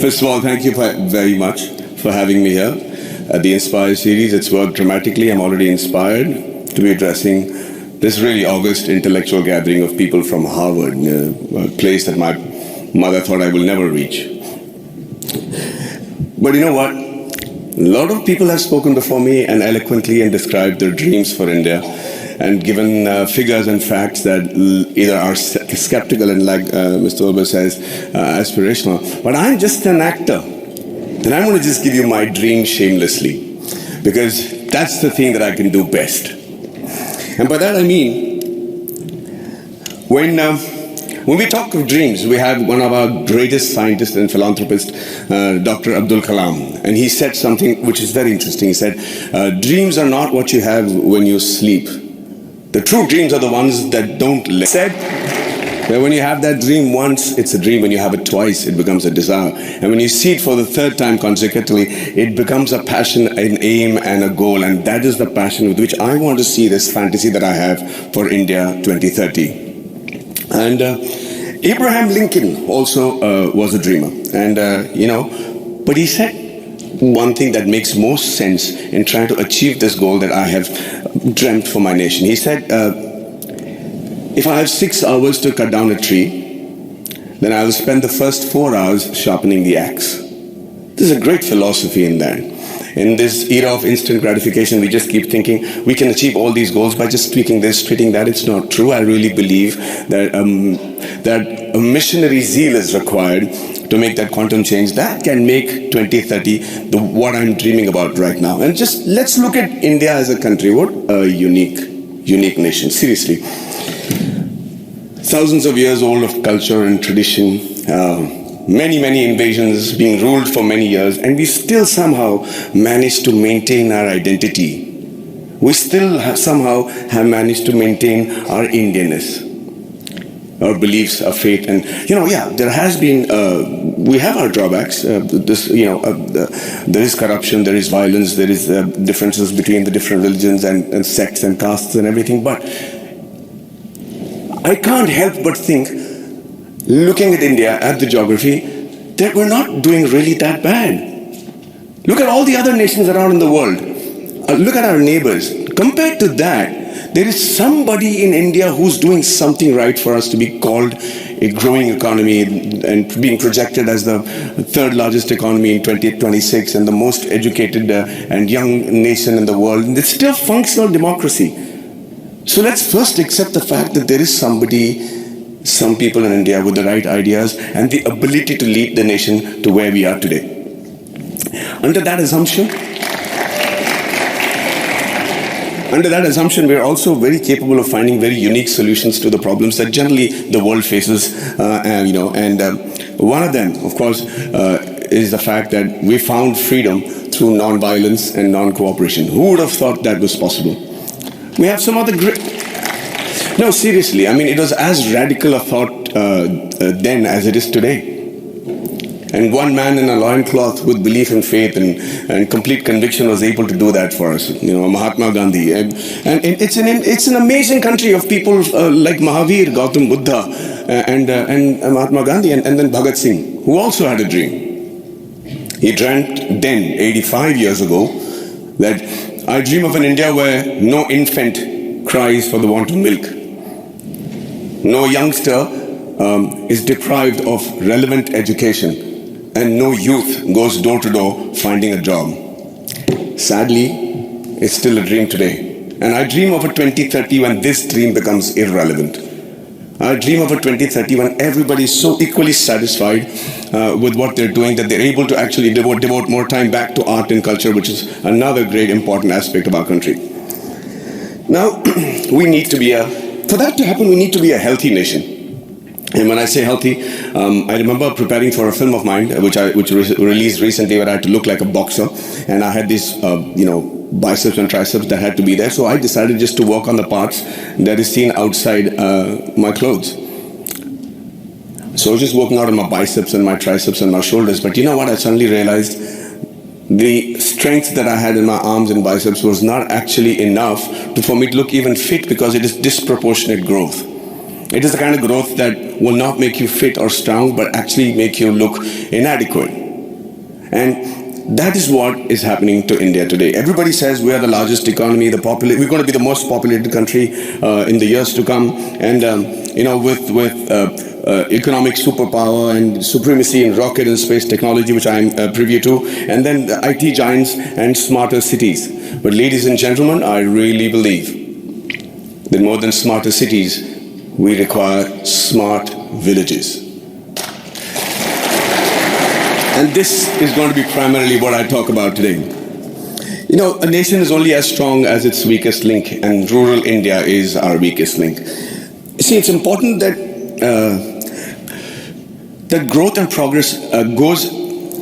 First of all, thank you very much for having me here at the Inspire series. It's worked dramatically. I'm already inspired to be addressing this really august intellectual gathering of people from Harvard, a place that my mother thought I will never reach. But you know what? A lot of people have spoken before me and eloquently and described their dreams for India and given figures and facts that either are skeptical and, like Mr. Ober says, aspirational. But I'm just an actor. And I'm going to just give you my dream shamelessly, because that's the thing that I can do best. And by that I mean, when we talk of dreams, we have one of our greatest scientists and philanthropists, Dr. Abdul Kalam, and he said something which is very interesting. He said, dreams are not what you have when you sleep. The true dreams are the ones that don't live. Said that when you have that dream once, it's a dream. When you have it twice, it becomes a desire. And when you see it for the third time consecutively, it becomes a passion, an aim, and a goal. And that is the passion with which I want to see this fantasy that I have for India 2030. And Abraham Lincoln also was a dreamer. And, but he said one thing that makes most sense in trying to achieve this goal that I have dreamt for my nation. He said, if I have 6 hours to cut down a tree, then I will spend the first 4 hours sharpening the axe. There's a great philosophy in that. In this era of instant gratification, we just keep thinking we can achieve all these goals by just tweaking this, tweaking that. It's not true. I really believe that that a missionary zeal is required to make that quantum change. That can make 2030 what I'm dreaming about right now. And just let's look at India as a country. What a unique nation. Seriously. Thousands of years old of culture and tradition, many invasions, being ruled for many years, and we still somehow managed to maintain our identity. We still somehow have managed to maintain our Indianness, our beliefs, our faith. And there has been, we have our drawbacks. There is corruption, there is violence, there is differences between the different religions and sects and castes and everything. But I can't help but think, looking at India, at the geography, that we're not doing really that bad. Look at all the other nations around in the world. Look at our neighbors. Compared to that, there is somebody in India who's doing something right for us to be called a growing economy and being projected as the third largest economy in 2026 and the most educated and young nation in the world. And it's still functional democracy. So let's first accept the fact that there is some people in India with the right ideas and the ability to lead the nation to where we are today. Under that assumption, we are also very capable of finding very unique solutions to the problems that generally the world faces. One of them, of course, is the fact that we found freedom through non-violence and non-cooperation. Who would have thought that was possible? We have some other great... No, seriously, I mean, it was as radical a thought then as it is today. And one man in a loincloth with belief and faith and complete conviction was able to do that for us. Mahatma Gandhi. And it's an amazing country of people like Mahavir, Gautam Buddha, and Mahatma Gandhi, and then Bhagat Singh, who also had a dream. He dreamt then, 85 years ago, that I dream of an India where no infant cries for the want of milk. No youngster is deprived of relevant education, and no youth goes door to door finding a job. Sadly, it's still a dream today. And I dream of a 2030 when this dream becomes irrelevant. I dream of a 2030 when everybody is so equally satisfied with what they're doing that they're able to actually devote more time back to art and culture, which is another great important aspect of our country. Now, for that to happen, we need to be a healthy nation. And when I say healthy, I remember preparing for a film of mine, which released recently, where I had to look like a boxer, and I had these, biceps and triceps that had to be there. So I decided just to work on the parts that is seen outside my clothes. So I was just working out on my biceps and my triceps and my shoulders. But you know what? I suddenly realized the strength that I had in my arms and biceps was not actually enough for me to look even fit, because it is disproportionate growth. It is the kind of growth that will not make you fit or strong, but actually make you look inadequate. And that is what is happening to India today. Everybody says we are the largest economy, we're going to be the most populated country in the years to come. And with economic superpower and supremacy in rocket and space technology, which I'm privy to, and then the IT giants and smarter cities. But ladies and gentlemen, I really believe that more than smarter cities, we require smart villages. And this is going to be primarily what I talk about today. You know, a nation is only as strong as its weakest link, and rural India is our weakest link. You see, it's important that that growth and progress goes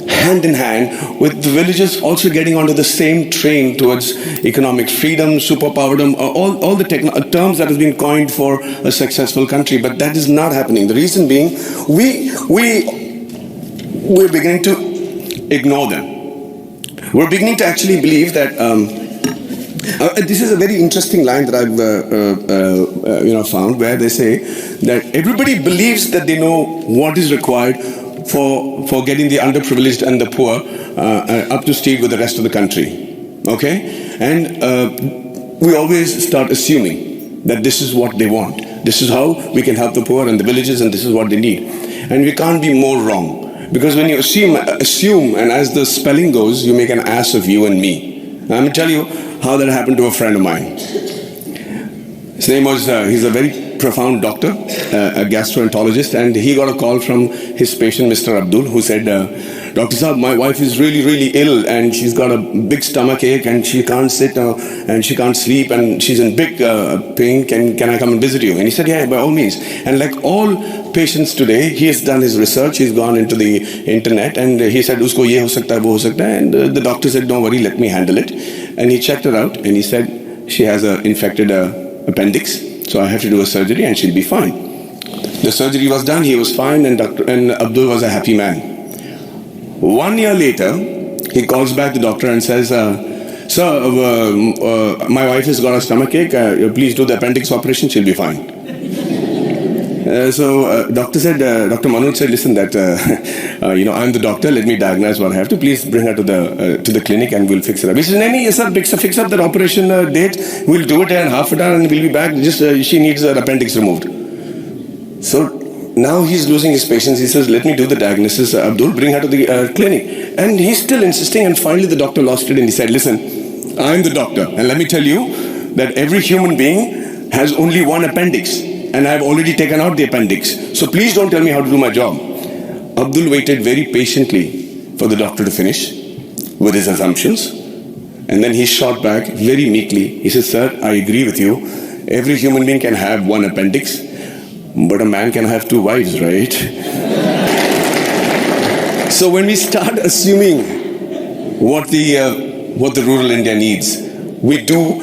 hand in hand with the villages also getting onto the same train towards economic freedom, superpowerdom, all the terms that have been coined for a successful country. But that is not happening. The reason being, we're beginning to ignore them. We're beginning to actually believe that this is a very interesting line that I've found, where they say that everybody believes that they know what is required for getting the underprivileged and the poor up to speed with the rest of the country. Okay? And we always start assuming that this is what they want. This is how we can help the poor and the villages, and this is what they need. And we can't be more wrong. Because when you assume, and as the spelling goes, you make an ass of you and me. Now, I'm going to tell you how that happened to a friend of mine. His name was, he's a very profound doctor, a gastroenterologist, and he got a call from his patient, Mr. Abdul, who said, Dr. Saab, my wife is really, really ill, and she's got a big stomach ache, and she can't sit, and she can't sleep, and she's in big pain. Can I come and visit you? And he said, yeah, by all means. And like all patients today, he has done his research, he's gone into the internet, and he said, usko ye ho sakta hai, wo ho sakta hai. And the doctor said, don't worry, let me handle it. And he checked her out, and he said, she has an infected appendix, so I have to do a surgery, and she'll be fine. The surgery was done, he was fine, and Abdul was a happy man. 1 year later, he calls back the doctor and says, sir, my wife has got a stomach ache, please do the appendix operation, she'll be fine. Doctor Manoj said, listen, that I'm the doctor, let me diagnose what I have to, please bring her to the clinic and we'll fix it up. He said, yes sir, fix up that operation date, we'll do it in half an hour and we'll be back, just she needs her appendix removed. So now he's losing his patience. He says, let me do the diagnosis, Abdul, bring her to the clinic. And he's still insisting, and finally the doctor lost it and he said, listen, I'm the doctor, and let me tell you that every human being has only one appendix, and I've already taken out the appendix. So please don't tell me how to do my job. Abdul waited very patiently for the doctor to finish with his assumptions, and then he shot back very meekly. He said, sir, I agree with you. Every human being can have one appendix, but a man can have two wives, right? So when we start assuming what the rural India needs, we do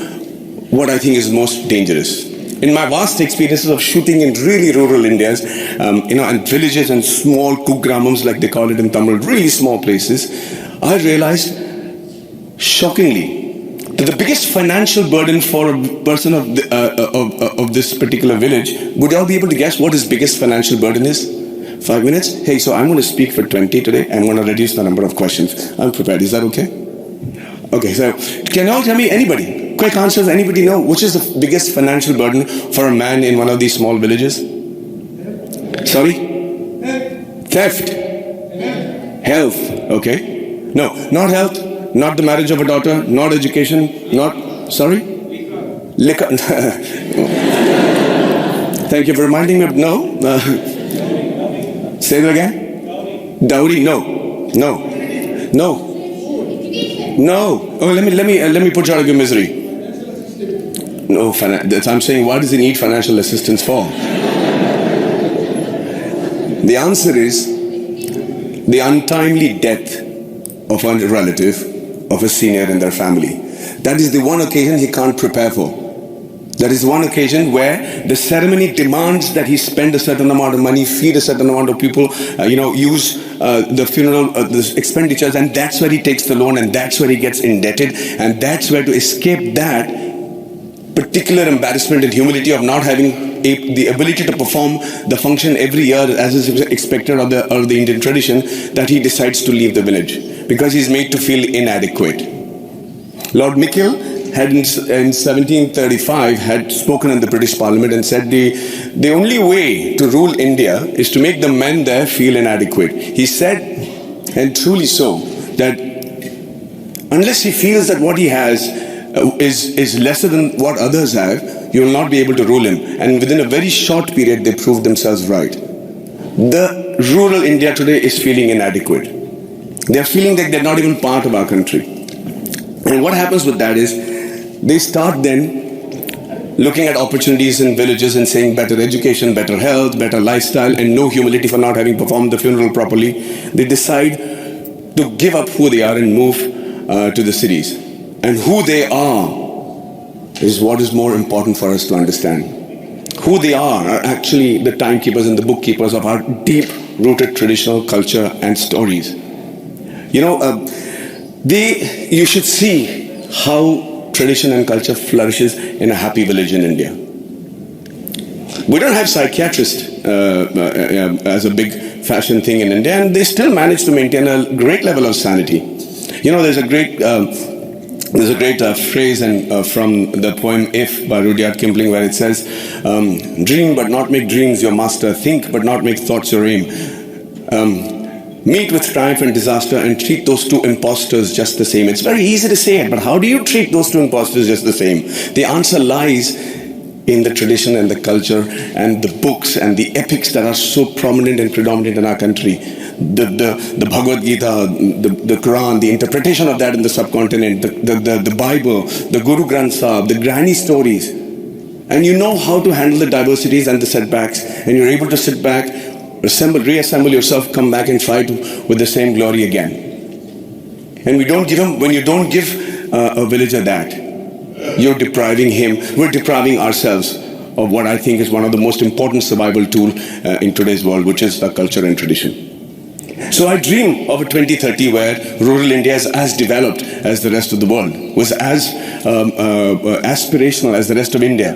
what I think is most dangerous. In my vast experiences of shooting in really rural Indias, and villages and small kugramams, like they call it in Tamil, really small places, I realized, shockingly, that the biggest financial burden for a person of this particular village, would you all be able to guess what his biggest financial burden is? 5 minutes? Hey, so I'm going to speak for 20 today. I'm going to reduce the number of questions. I'm prepared. Is that okay? Okay, so can you all tell me, anybody, quick answers, anybody know which is the biggest financial burden for a man in one of these small villages? Sorry? Theft. Health. Okay. No, not health. Not the marriage of a daughter, not education, not, sorry? Liquor. Thank you for reminding me of, no? Say that again? Dowry, no. No. No. No. Oh, let me put you out of your misery. No, I'm saying, why does he need financial assistance for? The answer is the untimely death of a relative, of a senior in their family. That is the one occasion he can't prepare for. That is one occasion where the ceremony demands that he spend a certain amount of money, feed a certain amount of people, use the funeral, the expenditures, and that's where he takes the loan, and that's where he gets indebted, and that's where, to escape that particular embarrassment and humility of not having the ability to perform the function every year as is expected of the Indian tradition, that he decides to leave the village. because he's made to feel inadequate. Lord Michael had in 1735 had spoken in the British Parliament and said the only way to rule India is to make the men there feel inadequate. He said, and truly so, that unless he feels that what he has is lesser than what others have, you will not be able to rule him. And within a very short period, they proved themselves right. The rural India today is feeling inadequate. They are feeling that they're not even part of our country. And what happens with that is, they start then looking at opportunities in villages and saying better education, better health, better lifestyle, and no humility for not having performed the funeral properly. They decide to give up who they are and move to the cities. And who they are is what is more important for us to understand. Who they are actually the timekeepers and the bookkeepers of our deep-rooted traditional culture and stories. You know, you should see how tradition and culture flourishes in a happy village in India. We don't have psychiatrists as a big fashion thing in India, and they still manage to maintain a great level of sanity. You know, there's a great phrase from the poem If by Rudyard Kipling, where it says, dream but not make dreams your master, think but not make thoughts your aim. Meet with triumph and disaster and treat those two impostors just the same. It's very easy to say it, but how do you treat those two impostors just the same? The answer lies in the tradition and the culture and the books and the epics that are so prominent and predominant in our country. The Bhagavad Gita, the Quran, the interpretation of that in the subcontinent, the Bible, the Guru Granth Sahib, the granny stories. And you know how to handle the diversities and the setbacks, and you're able to sit back, reassemble yourself, come back and try to with the same glory again. And when you don't give a villager that, you're depriving him, we're depriving ourselves of what I think is one of the most important survival tool in today's world, which is the culture and tradition. So I dream of a 2030 where rural India is as developed as the rest of the world, was as aspirational as the rest of India,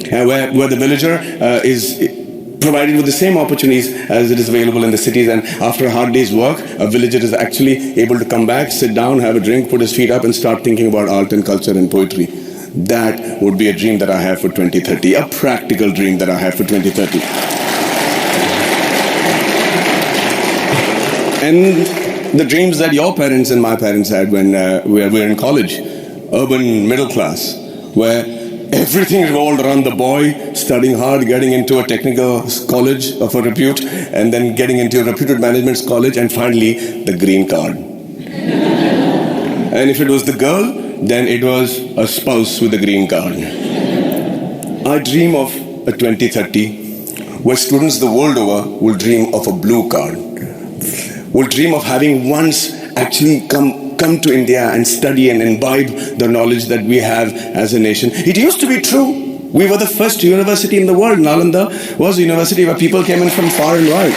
where the villager is provided with the same opportunities as it is available in the cities, and after a hard day's work, a villager is actually able to come back, sit down, have a drink, put his feet up and start thinking about art and culture and poetry. That would be a dream that I have for 2030, a practical dream that I have for 2030. And the dreams that your parents and my parents had when we were in college, urban middle class, where everything revolved around the boy studying hard, getting into a technical college of a repute, and then getting into a reputed management college, and finally the green card. And if it was the girl, then it was a spouse with a green card. I dream of a 2030 where students the world over will dream of a blue card, will dream of having once actually come to India and study and imbibe the knowledge that we have as a nation. It used to be true. We were the first university in the world. Nalanda was a university where people came in from far and wide.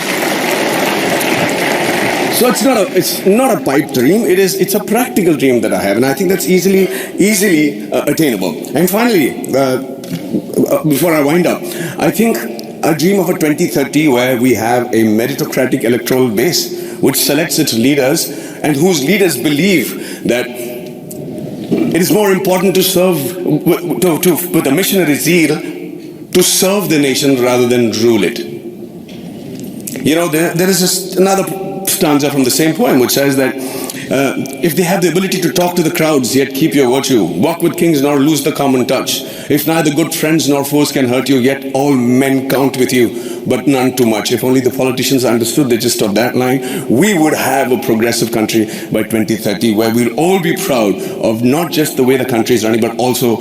So it's not a pipe dream. It's a practical dream that I have, and I think that's easily attainable. And finally, before I wind up, I think I dream of a 2030 where we have a meritocratic electoral base which selects its leaders and whose leaders believe that it is more important to serve with a missionary zeal to serve the nation rather than rule it. You know, there is just another stanza from the same poem which says that if they have the ability to talk to the crowds, yet keep your virtue, walk with kings nor lose the common touch, if neither good friends nor foes can hurt you, yet all men count with you, but none too much. If only the politicians understood the gist of that line, we would have a progressive country by 2030 where we'll all be proud of not just the way the country is running, but also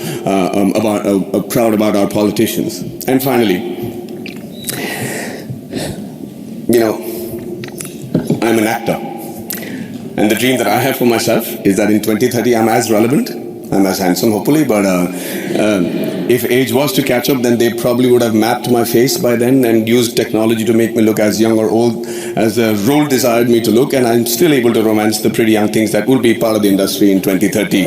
proud about our politicians. And finally, you know, I'm an actor. And the dream that I have for myself is that in 2030 I'm as relevant, I'm as handsome hopefully, but if age was to catch up, then they probably would have mapped my face by then and used technology to make me look as young or old as the role desired me to look, and I'm still able to romance the pretty young things that will be part of the industry in 2030.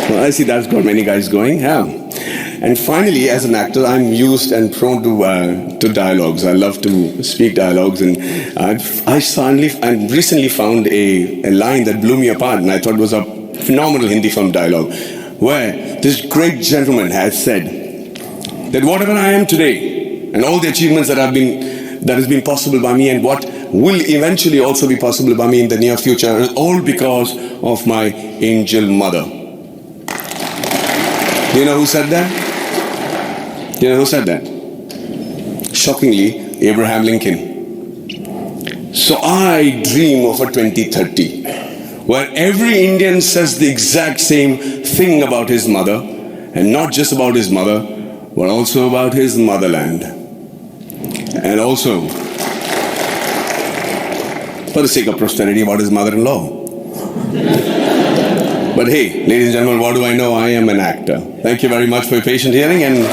Well, I see that's got many guys going, yeah. And finally, as an actor, I'm used and prone to dialogues. I love to speak dialogues, and I recently found a line that blew me apart, and I thought was a phenomenal Hindi film dialogue, where this great gentleman had said that whatever I am today, and all the achievements that has been possible by me, and what will eventually also be possible by me in the near future, is all because of my angel mother. Do you know who said that? Do you know who said that? Shockingly, Abraham Lincoln. So I dream of a 2030 where every Indian says the exact same thing about his mother, and not just about his mother, but also about his motherland. And also, for the sake of posterity, about his mother-in-law. But hey, ladies and gentlemen, what do I know? I am an actor. Thank you very much for your patient hearing, and